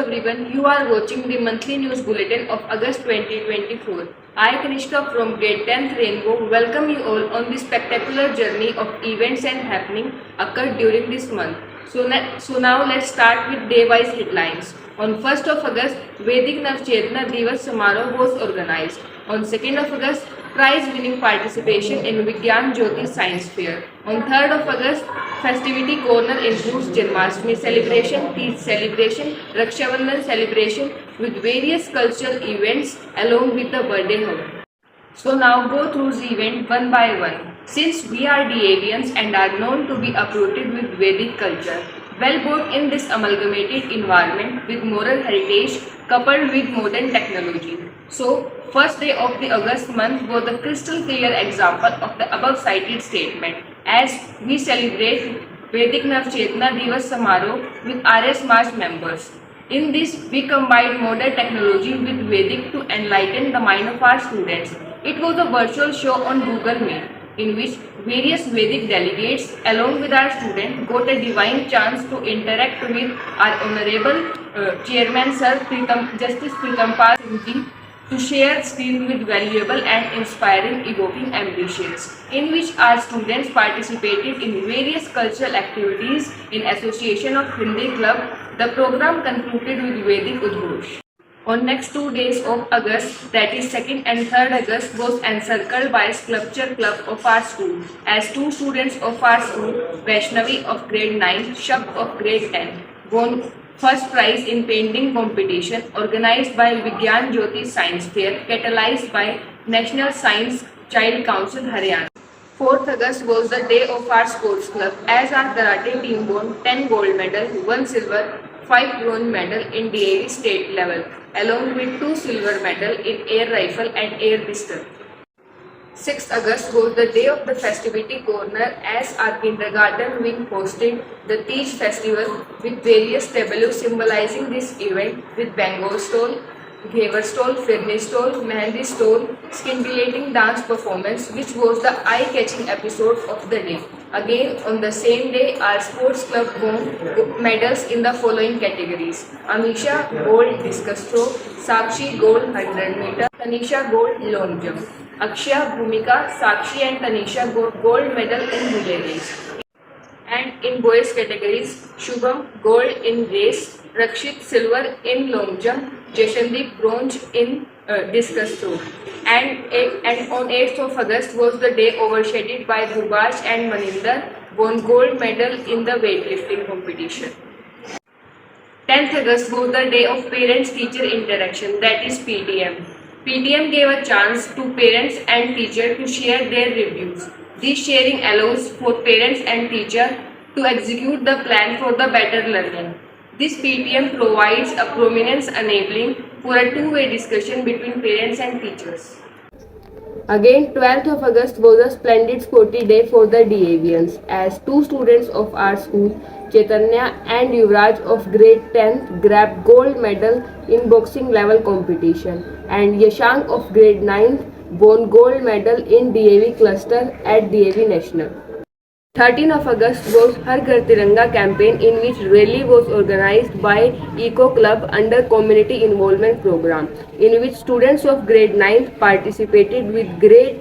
everyone, you are watching the monthly news bulletin of August 2024. I, Kanishka from grade 10th Rainbow, welcome you all on the spectacular journey of events and happening occurred during this month. So now let's start with day-wise headlines. On 1st of August, Vedic Navchetna Divas Samaroh was organized. On 2nd of August, prize-winning participation in Vigyan Jyoti Science Fair. On 3rd of August, festivity corner includes Janmashtami celebration, Teej celebration, Raksha Bandhan celebration with various cultural events along with the birthday hug. So now go through the event one by one. Since we are Deavians and are known to be uprooted with Vedic culture, well born in this amalgamated environment with moral heritage coupled with modern technology. So, first day of the August month was a crystal clear example of the above cited statement, as we celebrate Vedic Navchetna Divas Samaroh with RS March members. In this, we combined modern technology with Vedic to enlighten the mind of our students. It was a virtual show on Google Meet, in which various Vedic delegates along with our students got a divine chance to interact with our Honorable Chairman Sir Justice Pritampal Singh Ji to share screen with valuable and inspiring evoking ambitions, in which our students participated in various cultural activities in association of Hindi Club. The program concluded with Vedic Udghosh. On next 2 days of August, that is 2nd and 3rd August, was encircled by Sculpture Club of our school, as two students of our school, Vaishnavi of grade 9, Shabd of grade 10, won first prize in painting competition organized by Vigyan Jyoti Science Fair, catalyzed by National Science Child Council, Haryana. 4th August was the day of our sports club, as our karate team won 10 gold medal, 1 silver, 5 bronze medal in DAV state level, along with 2 silver medal in air rifle and air pistol. 6th August was the day of the festivity corner, as our kindergarten wing hosted the Teej festival with various tableaux symbolizing this event with Bengal stole, Ghevar stole, Firni stole, Mehendi stole, scintillating dance performance, which was the eye-catching episode of the day. Again, on the same day, our sports club won medals in the following categories: Amisha gold discus throw, Sakshi gold 100 meter, Tanisha gold long jump, Akshaya, Bhumika, Sakshi and Tanisha got gold medal in relay race. And in boys categories, Shubham gold in race, Rakshit silver in long jump, Jashandeep bronze in discus throw. And on 8th of August was the day overshadowed by Gurbaj and Maninder, won gold medal in the weightlifting competition. 10th August was the day of parents-teacher interaction, that is PTM. PTM gave a chance to parents and teachers to share their reviews. This sharing allows for parents and teachers to execute the plan for the better learning. This PTM provides a prominence enabling for a two-way discussion between parents and teachers. Again, 12th of August was a splendid sporty day for the Deavians, as two students of our school, Chaitanya and Yuvraj of grade 10th, grabbed gold medal in boxing level competition, and Yashank of grade 9th won gold medal in DAV cluster at DAV National. 13th of August was Har Ghar Tiranga campaign, in which rally was organized by Eco Club under Community Involvement Program, in which students of grade 9th participated with great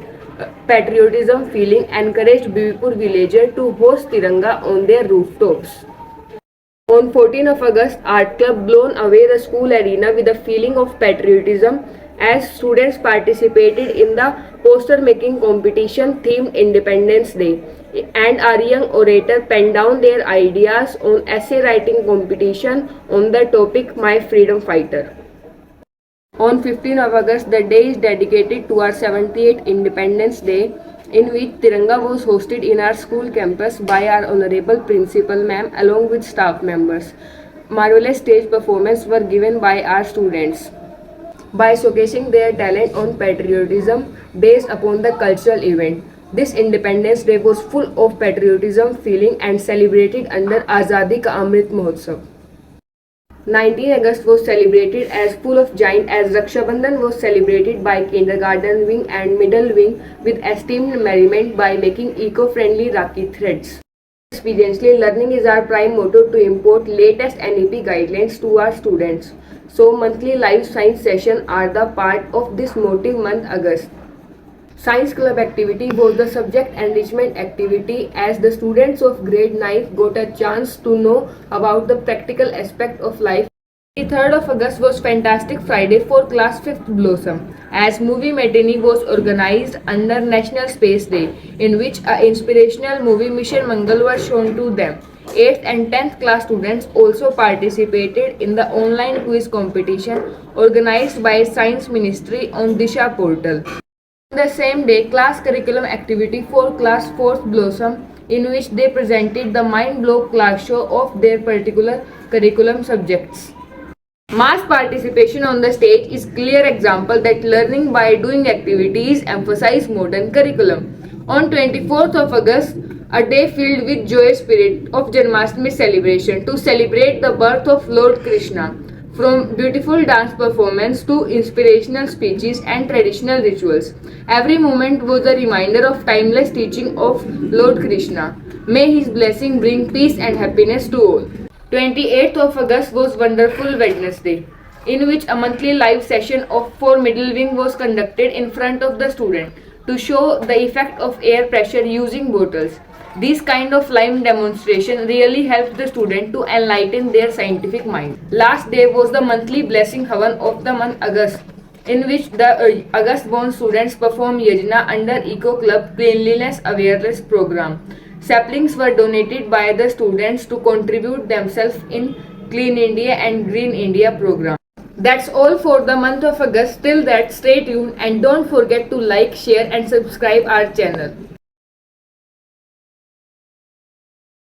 patriotism feeling, encouraged Bibipur villagers to hoist Tiranga on their rooftops. On 14th of August, Art Club blown away the school arena with a feeling of patriotism, as students participated in the poster making competition themed Independence Day, and our young orator penned down their ideas on essay writing competition on the topic My Freedom Fighter. On 15th of August, the day is dedicated to our 78th Independence Day, in which Tiranga was hosted in our school campus by our Honorable Principal Ma'am along with staff members. Marvelous stage performances were given by our students by showcasing their talent on patriotism based upon the cultural event. This Independence Day was full of patriotism feeling and celebrated under Azadi Ka Amrit Mahotsav. 19th August was celebrated as full of giant, as Raksha Bandhan was celebrated by kindergarten wing and middle wing with esteemed merriment by making eco-friendly Rakhi threads. Experientially learning is our prime motto to import latest NEP guidelines to our students. So monthly live science sessions are the part of this motive month August. Science club activity was the subject enrichment activity as the students of grade 9 got a chance to know about the practical aspect of life. The 3rd of August was Fantastic Friday for Class 5th Blossom as movie matinee was organized under National Space Day in which a inspirational movie Mission Mangal was shown to them. 8th and 10th class students also participated in the online quiz competition organized by Science Ministry on Disha portal. On the same day, class curriculum activity for class 4th Blossom in which they presented the mind-blow class show of their particular curriculum subjects. Mass participation on the stage is clear example that learning by doing activities emphasize modern curriculum. On 24th of August, a day filled with joyous spirit of Janmashtami celebration to celebrate the birth of Lord Krishna. From beautiful dance performance to inspirational speeches and traditional rituals, every moment was a reminder of timeless teaching of Lord Krishna. May his blessing bring peace and happiness to all. 28th of August was Wonderful Wednesday, in which a monthly live session for middle wing was conducted in front of the student to show the effect of air pressure using bottles. This kind of live demonstration really helps the student to enlighten their scientific mind. Last day was the monthly blessing havan of the month August, in which the August born students perform yajna under Eco Club Cleanliness Awareness Program. Saplings were donated by the students to contribute themselves in Clean India and Green India program. That's all for the month of August. Till that, stay tuned and don't forget to like, share and subscribe our channel.